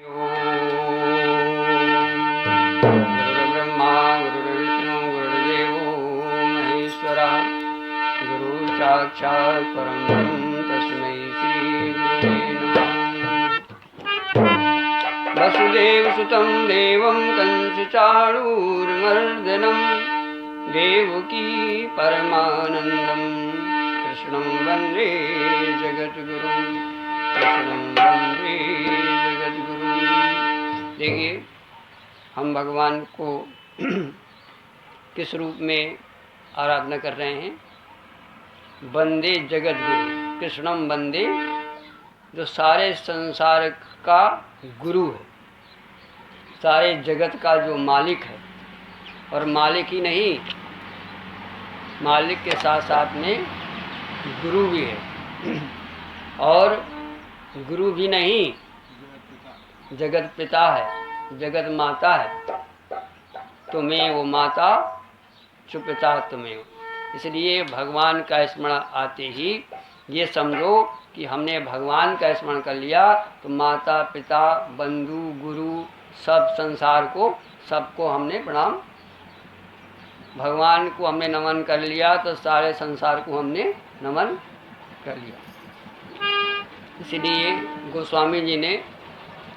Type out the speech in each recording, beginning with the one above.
गुरुर्ब्रह्मा गुरुर्विष्णु गुरुर्देवो महेश्वरः गुरु साक्षात् परं ब्रह्म तस्मै श्री गुरुवे नमः। वसुदेवसुतं देवं कंसचाणूरमर्दनं देवकी परमानन्दं कृष्णं वन्दे जगद्गुरुं कृष्णं वन्दे जगद्गुरुं। देखिए, हम भगवान को किस रूप में आराधना कर रहे हैं? वंदे जगत गुरु, कृष्णम वंदे, जो सारे संसार का गुरु है, सारे जगत का जो मालिक है, और मालिक ही नहीं, मालिक के साथ साथ में गुरु भी है, और गुरु भी नहीं, जगत पिता है, जगत माता है। तुम्हें वो माता जो पिता तुम्हें हो। इसलिए भगवान का स्मरण आते ही ये समझो कि हमने भगवान का स्मरण कर लिया तो माता पिता बंधु गुरु सब संसार को, सबको हमने प्रणाम, भगवान को हमने नमन कर लिया तो सारे संसार को हमने नमन कर लिया। इसलिए गोस्वामी जी ने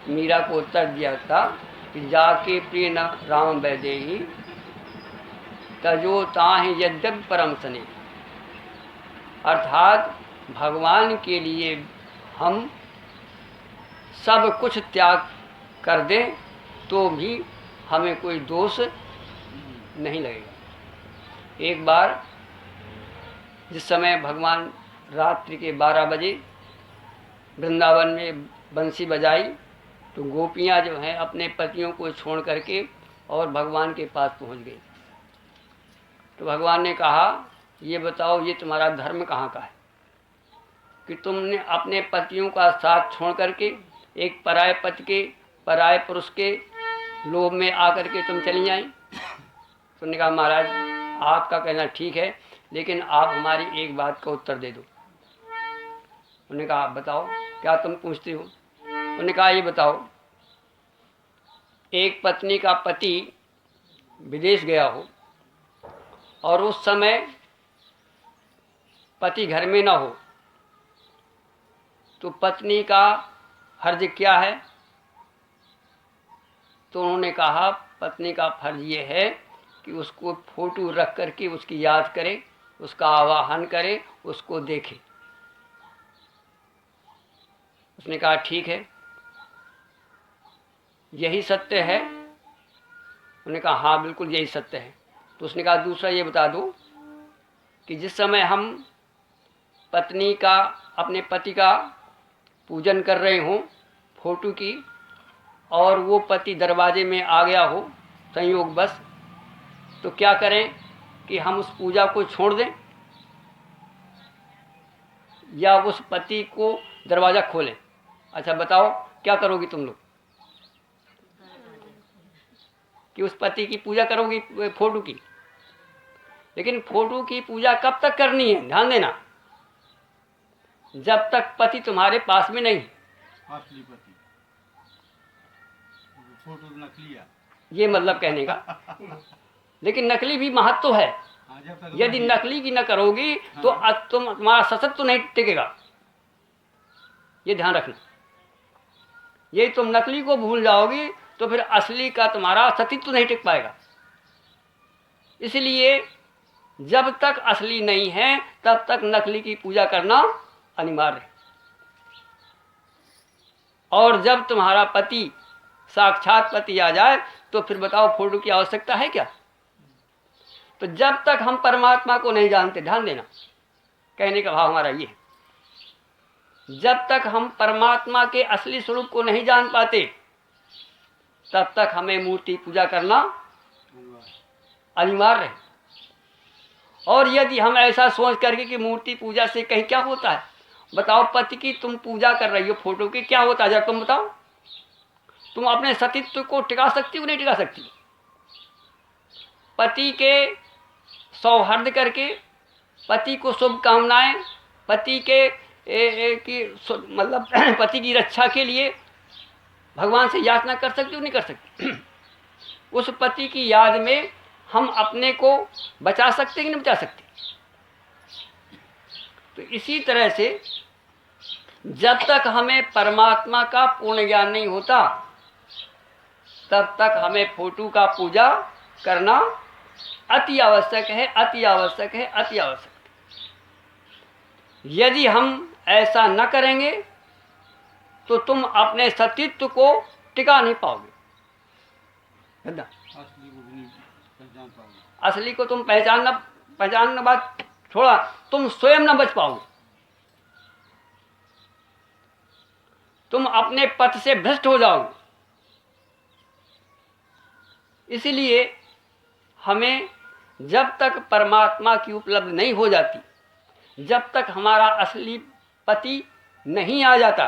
मीरा को उत्तर दिया था कि जाके प्रिय न राम वैदेही तजो ताहि यद्यपि परम सने। अर्थात भगवान के लिए हम सब कुछ त्याग कर दें तो भी हमें कोई दोष नहीं लगेगा। एक बार जिस समय भगवान रात्रि के 12 बजे वृंदावन में बंसी बजाई तो गोपियाँ जो हैं अपने पतियों को छोड़ करके और भगवान के पास पहुंच गई। तो भगवान ने कहा, ये बताओ ये तुम्हारा धर्म कहाँ का है कि तुमने अपने पतियों का साथ छोड़ करके एक पराये पति के, पराये पुरुष के लोभ में आकर के तुम चली आई। तुमने कहा, महाराज आपका कहना ठीक है, लेकिन आप हमारी एक बात का उत्तर दे दो। उन्होंने कहा, बताओ क्या तुम पूछते हो? उन्होंने कहा, ये बताओ, एक पत्नी का पति विदेश गया हो और उस समय पति घर में ना हो तो पत्नी का फर्ज क्या है? तो उन्होंने कहा, पत्नी का फर्ज ये है कि उसको फोटो रख करके उसकी याद करे, उसका आवाहन करे, उसको देखे। उसने कहा, ठीक है, यही सत्य है? उन्होंने कहा, हाँ बिल्कुल यही सत्य है। तो उसने कहा, दूसरा ये बता दो कि जिस समय हम पत्नी का, अपने पति का पूजन कर रहे हों फोटो की, और वो पति दरवाजे में आ गया हो संयोगवश, तो क्या करें कि हम उस पूजा को छोड़ दें या उस पति को दरवाज़ा खोलें? अच्छा बताओ क्या करोगी तुम लोग? कि उस पति की पूजा करोगी फोटो की? लेकिन फोटो की पूजा कब तक करनी है? ध्यान देना, जब तक पति तुम्हारे पास में नहीं। असली पति, फोटो नकली है, ये मतलब कहने का। लेकिन नकली भी महत्व है। यदि नकली की न करोगी तो तुम्हारा सशक्त तो नहीं टिकेगा, ये ध्यान रखना। ये तुम नकली को भूल जाओगी तो फिर असली का तुम्हारा सतीत्व नहीं टिक पाएगा। इसलिए जब तक असली नहीं है तब तक नकली की पूजा करना अनिवार्य है। और जब तुम्हारा पति, साक्षात पति आ जाए तो फिर बताओ फोटो की आवश्यकता है क्या? तो जब तक हम परमात्मा को नहीं जानते, ध्यान देना, कहने का भाव हमारा ये है, जब तक हम परमात्मा के असली स्वरूप को नहीं जान पाते तब तक हमें मूर्ति पूजा करना अनिवार्य है। और यदि हम ऐसा सोच करके कि मूर्ति पूजा से कहीं क्या होता है, बताओ पति की तुम पूजा कर रही हो फोटो की, क्या होता है जब तुम बताओ? तुम अपने सतीत्व को टिका सकती हो नहीं टिका सकती? पति के सौहार्द करके, पति को शुभकामनाएं, पति के मतलब पति की रक्षा के लिए भगवान से याचना कर सकते हो नहीं कर सकते? उस पति की याद में हम अपने को बचा सकते कि नहीं बचा सकते? तो इसी तरह से जब तक हमें परमात्मा का पूर्ण ज्ञान नहीं होता तब तक हमें फोटो का पूजा करना अति आवश्यक है, अति आवश्यक है, अति आवश्यक है। यदि हम ऐसा न करेंगे तो तुम अपने सतीत्व को टिका नहीं पाओगे। असली को भी नहीं पहचान पाओगे। असली को तुम पहचानना बात छोड़ा, तुम स्वयं न बच पाओगे। तुम अपने पथ से भ्रष्ट हो जाओगे। इसलिए हमें जब तक परमात्मा की उपलब्धि नहीं हो जाती, जब तक हमारा असली पति नहीं आ जाता,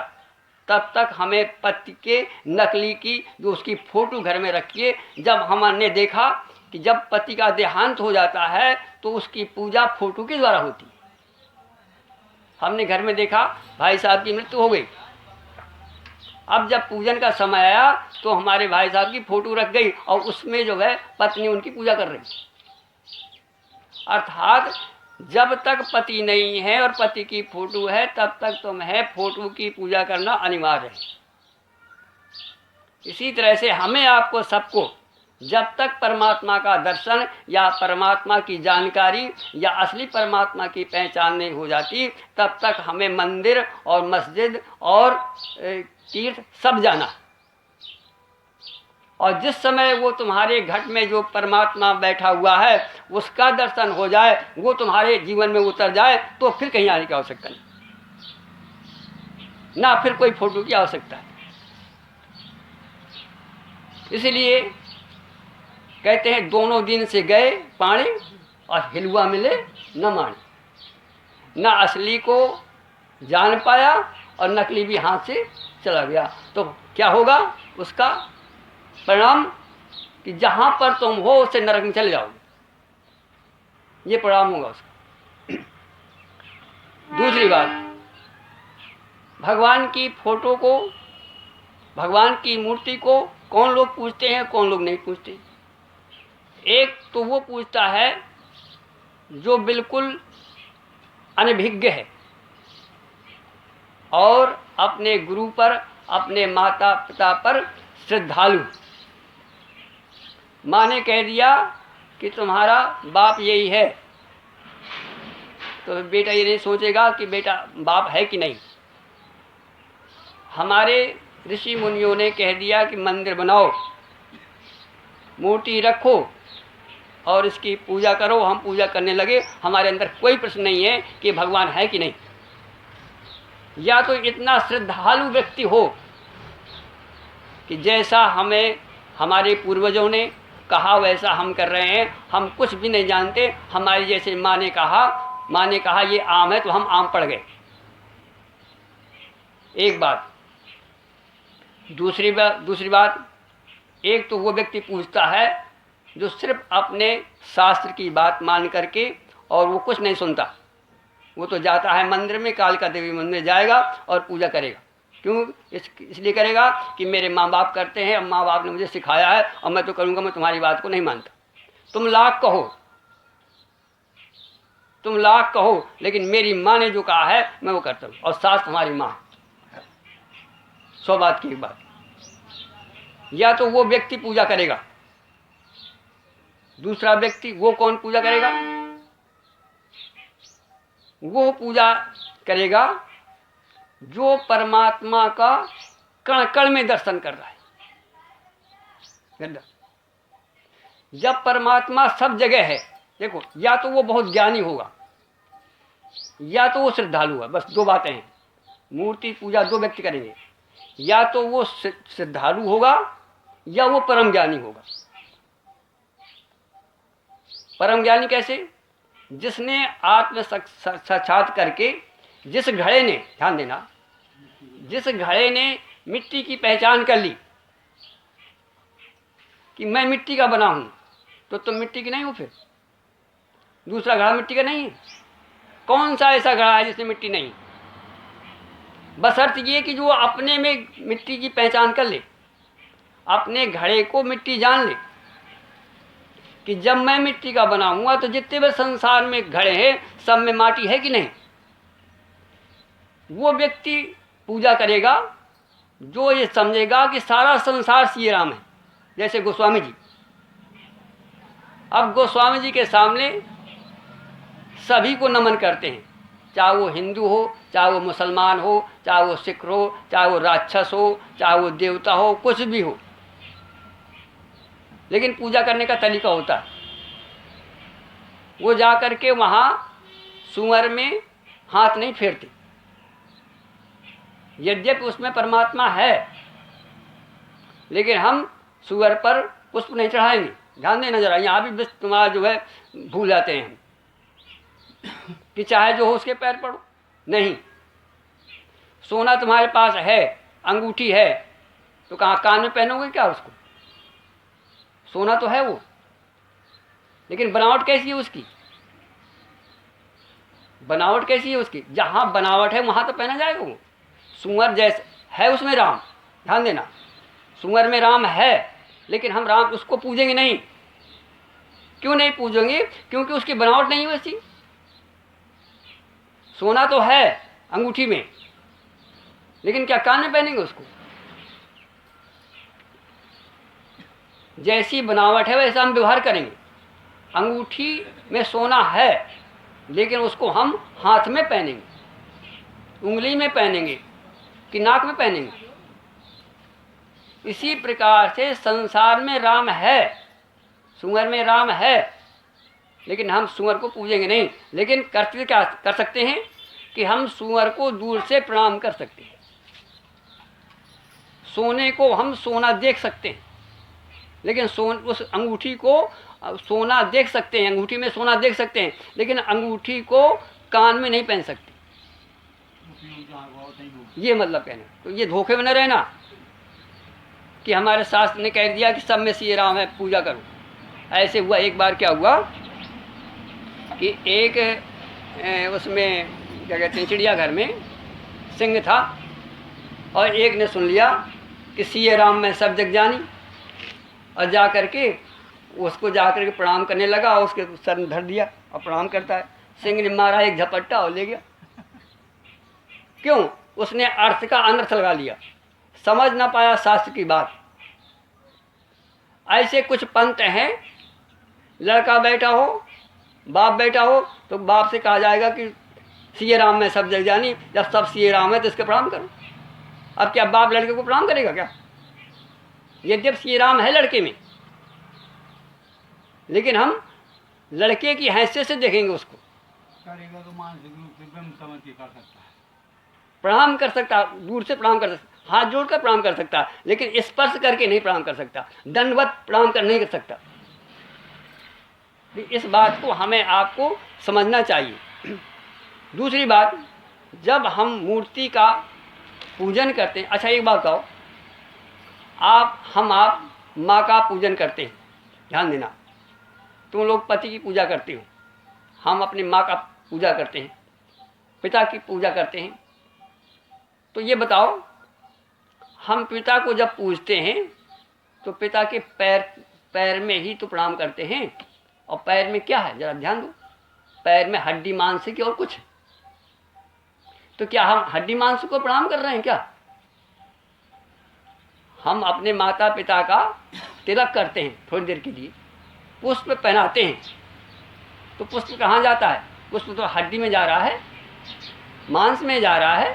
तब तक हमें पति के नकली की जो उसकी फोटो घर में रखिए। जब हमने देखा कि जब पति का देहांत हो जाता है तो उसकी पूजा फोटो के द्वारा होती है। हमने घर में देखा भाई साहब की मृत्यु हो गई, अब जब पूजन का समय आया तो हमारे भाई साहब की फोटो रख गई और उसमें जो है पत्नी उनकी पूजा कर रही। अर्थात जब तक पति नहीं है और पति की फोटो है तब तक तुम्हें फोटो की पूजा करना अनिवार्य है। इसी तरह से हमें आपको सबको जब तक परमात्मा का दर्शन या परमात्मा की जानकारी या असली परमात्मा की पहचान नहीं हो जाती तब तक हमें मंदिर और मस्जिद और तीर्थ सब जाना। और जिस समय वो तुम्हारे घट में जो परमात्मा बैठा हुआ है उसका दर्शन हो जाए, वो तुम्हारे जीवन में उतर जाए तो फिर कहीं आने की आवश्यकता नहीं, ना फिर कोई फोटो की आवश्यकता है। इसलिए कहते हैं दोनों दिन से गए पानी और हिलुआ मिले न माने। न असली को जान पाया और नकली भी हाथ से चला गया। तो क्या होगा उसका परिणाम? कि जहां पर तुम हो उससे नरक में चले जाओगे। ये परिणाम होगा उसका। दूसरी बात, भगवान की फोटो को, भगवान की मूर्ति को कौन लोग पूजते हैं, कौन लोग नहीं पूजते? एक तो वो पूजता है जो बिल्कुल अनभिज्ञ है और अपने गुरु पर, अपने माता पिता पर श्रद्धालु। माँ ने कह दिया कि तुम्हारा बाप यही है, तो बेटा ये नहीं सोचेगा कि बेटा बाप है कि नहीं। हमारे ऋषि मुनियों ने कह दिया कि मंदिर बनाओ, मूर्ति रखो और इसकी पूजा करो। हम पूजा करने लगे, हमारे अंदर कोई प्रश्न नहीं है कि भगवान है कि नहीं। या तो इतना श्रद्धालु व्यक्ति हो कि जैसा हमें हमारे पूर्वजों ने कहा वैसा हम कर रहे हैं, हम कुछ भी नहीं जानते। हमारी जैसे माँ ने कहा ये आम है तो हम आम पड़ गए। एक बात। दूसरी बात, एक तो वो व्यक्ति पूछता है जो सिर्फ अपने शास्त्र की बात मान करके और वो कुछ नहीं सुनता। वो तो जाता है मंदिर में, कालिका देवी मंदिर जाएगा और पूजा करेगा। क्यों? इसलिए करेगा कि मेरे माँ बाप करते हैं, माँ बाप ने मुझे सिखाया है और मैं तो करूँगा, मैं तुम्हारी बात को नहीं मानता। तुम लाख कहो लेकिन मेरी माँ ने जो कहा है मैं वो करता हूँ, और शास्त्र हमारी माँ। 100 बात की एक बात। या तो वो व्यक्ति पूजा करेगा। दूसरा व्यक्ति, वो कौन पूजा करेगा? वो पूजा करेगा जो परमात्मा का कण कण में दर्शन कर रहा है। जब परमात्मा सब जगह है, देखो, या तो वो बहुत ज्ञानी होगा या तो वो श्रद्धालु है। बस 2 बातें हैं। मूर्ति पूजा 2 व्यक्ति करेंगे, या तो वो श्रद्धालु होगा या वो परम ज्ञानी होगा। परम ज्ञानी कैसे? जिसने आत्म साक्षात करके, जिस घड़े ने, ध्यान देना, जिस घड़े ने मिट्टी की पहचान कर ली कि मैं मिट्टी का बना हूं, तो तुम मिट्टी की नहीं हो। फिर दूसरा घड़ा मिट्टी का नहीं है। कौन सा ऐसा घड़ा है जिसमें मिट्टी नहीं? बशर्त ये कि जो अपने में मिट्टी की पहचान कर ले अपने घड़े को मिट्टी जान ले कि जब मैं मिट्टी का बना हुआ तो जितने भी संसार में घड़े हैं सब में माटी है कि नहीं। वो व्यक्ति पूजा करेगा जो ये समझेगा कि सारा संसार श्री राम है। जैसे गोस्वामी जी, अब गोस्वामी जी के सामने सभी को नमन करते हैं, चाहे वो हिंदू हो, चाहे वो मुसलमान हो, चाहे वो सिख हो, चाहे वो राक्षस हो, चाहे वो देवता हो, कुछ भी हो, लेकिन पूजा करने का तरीका होता है। वो जा कर के वहाँ सुअर में हाथ नहीं फेरते, यद्यपि उसमें परमात्मा है, लेकिन हम सुअर पर पुष्प नहीं चढ़ाएंगे। ध्यान देना जरा, यहाँ भी बस तुम्हारा जो है भूल जाते हैं कि चाहे जो हो उसके पैर पड़ो। नहीं, सोना तुम्हारे पास है, अंगूठी है, तो कहाँ कान में पहनोगे क्या उसको? सोना तो है वो, लेकिन बनावट कैसी है उसकी? बनावट कैसी है उसकी? जहाँ बनावट है वहाँ तो पहना जाएगा वो। सुअर जैसे है उसमें राम, ध्यान देना, सुअर में राम है, लेकिन हम राम उसको पूजेंगे नहीं। क्यों नहीं पूजेंगे? क्योंकि उसकी बनावट नहीं है वैसी। सोना तो है अंगूठी में, लेकिन क्या कान में पहनेंगे उसको? जैसी बनावट है वैसा हम व्यवहार करेंगे। अंगूठी में सोना है, लेकिन उसको हम हाथ में पहनेंगे, उंगली में पहनेंगे कि नाक में पहनेंगे। इसी प्रकार से संसार में राम है, सुअर में राम है, लेकिन हम सुअर को पूजेंगे नहीं। लेकिन करते क्या कर सकते हैं कि हम सुअर को दूर से प्रणाम कर सकते हैं। सोने को हम सोना देख सकते हैं, लेकिन उस अंगूठी को सोना देख सकते हैं, अंगूठी में सोना देख सकते हैं, लेकिन अंगूठी को कान में नहीं पहन सकते। ये मतलब कहना, तो ये धोखे में न रहना कि हमारे शास्त्र ने कह दिया कि सब में श्री राम है, पूजा करो। ऐसे हुआ, एक बार क्या हुआ कि एक उसमें क्या कहते हैं चिड़ियाघर में सिंह था, और एक ने सुन लिया कि श्री राम में सब जग जानी, और जा करके उसको जा करके प्रणाम करने लगा, और उसके सर में धर दिया और प्रणाम करता है। सिंह ने मारा एक झपट्टा और ले गया। क्यों? उसने अर्थ का अनर्थ लगा लिया, समझ ना पाया शास्त्र की बात। ऐसे कुछ पंथ हैं, लड़का बैठा हो, बाप बैठा हो, तो बाप से कहा जाएगा कि श्री राम में सब जग जानी, जब सब श्री राम है तो इसके प्रणाम करो। अब क्या बाप लड़के को प्रणाम करेगा क्या? यद्यपि श्री राम है लड़के में, लेकिन हम लड़के की हैसियत से देखेंगे उसको। करेगा तो मानसिक रूप से ब्रह्म समझ के कर सकता है, प्रणाम कर सकता, दूर से प्रणाम कर सकता, हाथ जोड़कर प्रणाम कर सकता, लेकिन स्पर्श करके नहीं प्रणाम कर सकता, दंडवत प्रणाम कर नहीं कर सकता। इस बात को हमें आपको समझना चाहिए। दूसरी बात, जब हम मूर्ति का पूजन करते हैं, अच्छा एक बात बताओ, आप माँ का पूजन करते हैं, ध्यान देना, तुम लोग पति की पूजा करते हो, हम अपनी माँ का पूजा करते हैं, पिता की पूजा करते हैं। तो ये बताओ, हम पिता को जब पूजते हैं तो पिता के पैर में ही तो प्रणाम करते हैं, और पैर में क्या है जरा ध्यान दो, पैर में हड्डी मांस की और कुछ। तो क्या हम हड्डी मांस को प्रणाम कर रहे हैं क्या? हम अपने माता पिता का तिलक करते हैं थोड़ी देर के लिए, पुष्प पहनाते हैं, तो पुष्प कहाँ जाता है? पुष्प तो हड्डी में जा रहा है, मांस में जा रहा है।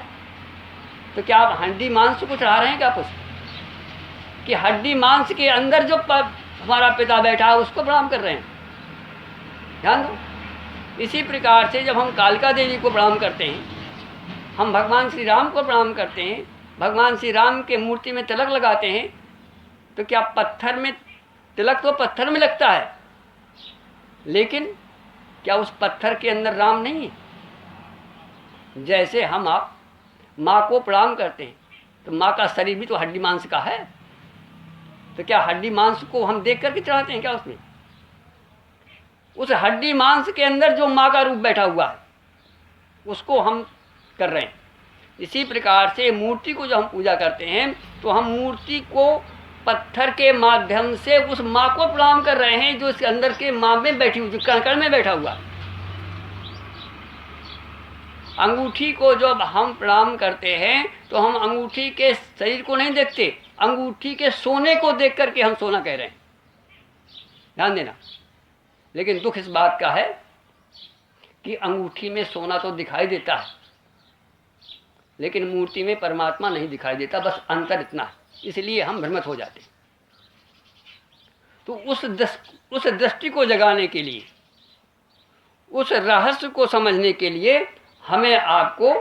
तो क्या आप हड्डी मांस को चढ़ा रहे हैं क्या पुष्प? कि हड्डी मांस के अंदर जो हमारा पिता बैठा है उसको प्रणाम कर रहे हैं? ध्यान दो। इसी प्रकार से जब हम कालिका देवी को प्रणाम करते हैं, हम भगवान श्री राम को प्रणाम करते हैं, भगवान श्री राम के मूर्ति में तिलक लगाते हैं, तो क्या पत्थर में तिलक तो पत्थर में लगता है, लेकिन क्या उस पत्थर के अंदर राम नहीं है? जैसे हम आप माँ को प्रणाम करते हैं, तो माँ का शरीर भी तो हड्डी मांस का है, तो क्या हड्डी मांस को हम देख करके चढ़ाते हैं क्या उसमें? उस हड्डी मांस के अंदर जो माँ का रूप बैठा हुआ है उसको हम कर रहे हैं। इसी प्रकार से मूर्ति को जब हम पूजा करते हैं तो हम मूर्ति को पत्थर के माध्यम से उस माँ को प्रणाम कर रहे हैं जो इसके अंदर के माँ में बैठी हुई, जो कण में बैठा हुआ। अंगूठी को जब हम प्रणाम करते हैं तो हम अंगूठी के शरीर को नहीं देखते, अंगूठी के सोने को देख करके हम सोना कह रहे हैं, ध्यान देना। लेकिन दुख इस बात का है कि अंगूठी में सोना तो दिखाई देता है, लेकिन मूर्ति में परमात्मा नहीं दिखाई देता, बस अंतर इतना है, इसलिए हम भ्रमित हो जाते हैं। तो उस दृष्टि को जगाने के लिए, उस रहस्य को समझने के लिए हमें आपको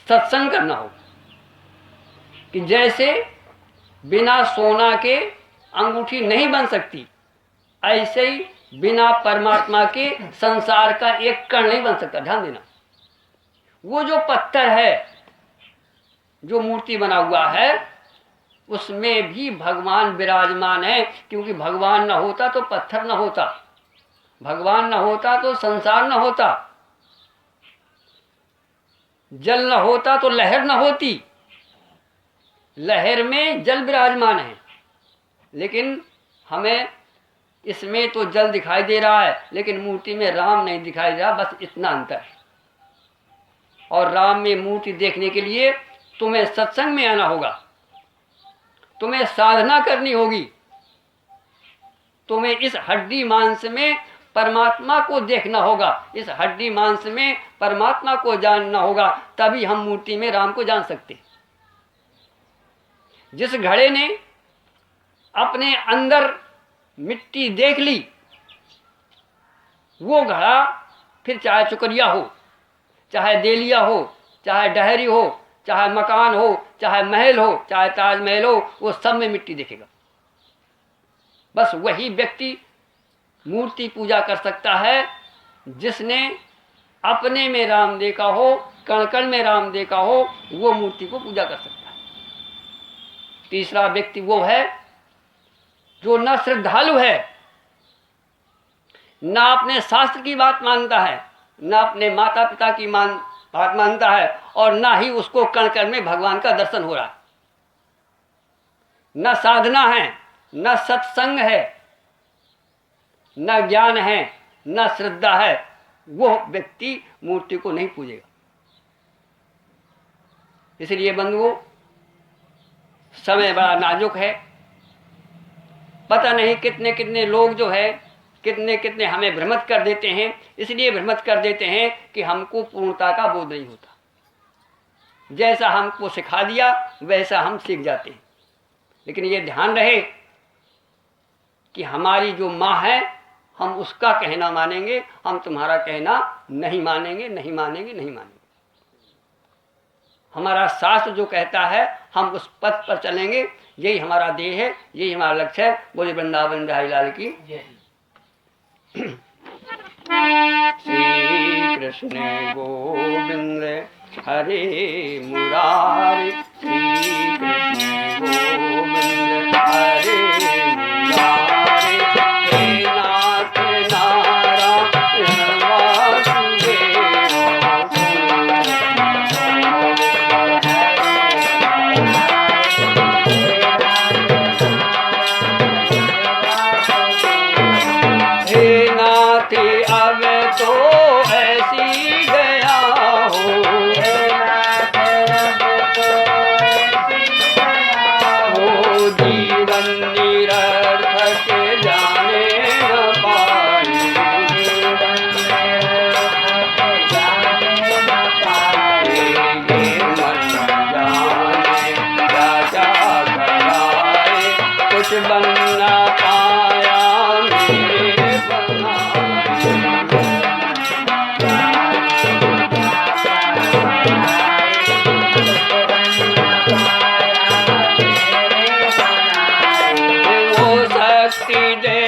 सत्संग करना हो कि जैसे बिना सोना के अंगूठी नहीं बन सकती, ऐसे ही बिना परमात्मा के संसार का एक कण नहीं बन सकता। ध्यान देना, वो जो पत्थर है, जो मूर्ति बना हुआ है, उसमें भी भगवान विराजमान है, क्योंकि भगवान न होता तो पत्थर न होता, भगवान न होता तो संसार न होता, जल न होता तो लहर न होती, लहर में जल विराजमान है। लेकिन हमें इसमें तो जल दिखाई दे रहा है, लेकिन मूर्ति में राम नहीं दिखाई दे रहा, बस इतना अंतर है। और राम में मूर्ति देखने के लिए तुम्हें सत्संग में आना होगा, तुम्हें साधना करनी होगी, तुम्हें इस हड्डी मांस में परमात्मा को देखना होगा, इस हड्डी मांस में परमात्मा को जानना होगा, तभी हम मूर्ति में राम को जान सकते। जिस घड़े ने अपने अंदर मिट्टी देख ली, वो घड़ा फिर चाहे चुकरिया हो, चाहे देलिया हो, चाहे डहरी हो, चाहे मकान हो, चाहे महल हो, चाहे ताजमहल हो, वो सब में मिट्टी देखेगा। बस वही व्यक्ति मूर्ति पूजा कर सकता है जिसने अपने में राम देखा हो, कण कण में राम देखा हो, वो मूर्ति को पूजा कर सकता है। तीसरा व्यक्ति वो है जो न श्रद्धालु है, न अपने शास्त्र की बात मानता है, न अपने माता पिता की बात मानता है, और न ही उसको कण कण में भगवान का दर्शन हो रहा है। न साधना है, न सत्संग है, न ज्ञान है, न श्रद्धा है, वो व्यक्ति मूर्ति को नहीं पूजेगा। इसलिए बंधुओं, समय बड़ा नाजुक है, पता नहीं कितने कितने लोग जो है कितने कितने हमें भ्रमित कर देते हैं। इसलिए भ्रमित कर देते हैं कि हमको पूर्णता का बोध नहीं होता, जैसा हमको सिखा दिया वैसा हम सीख जाते हैं। लेकिन ये ध्यान रहे कि हमारी जो माँ है, हम उसका कहना मानेंगे, हम तुम्हारा कहना नहीं मानेंगे, नहीं मानेंगे, नहीं मानेंगे। हमारा शास्त्र जो कहता है हम उस पथ पर चलेंगे, यही हमारा देह है, यही हमारा लक्ष्य है। बोले वृंदावन बिहारी लाल की जय। श्री कृष्ण गोविंद हरे मुरारी, श्री कृष्ण गोविंद हरे मुरारी, हे नाथ नारायण वासुदेव। अब तो ऐसी गया हो, हो जीवन निरर्थक जाने न पाए, ये मन जाने राजा कराए, कुछ बन न पाया मेरे बनाए। वो शक्ति दे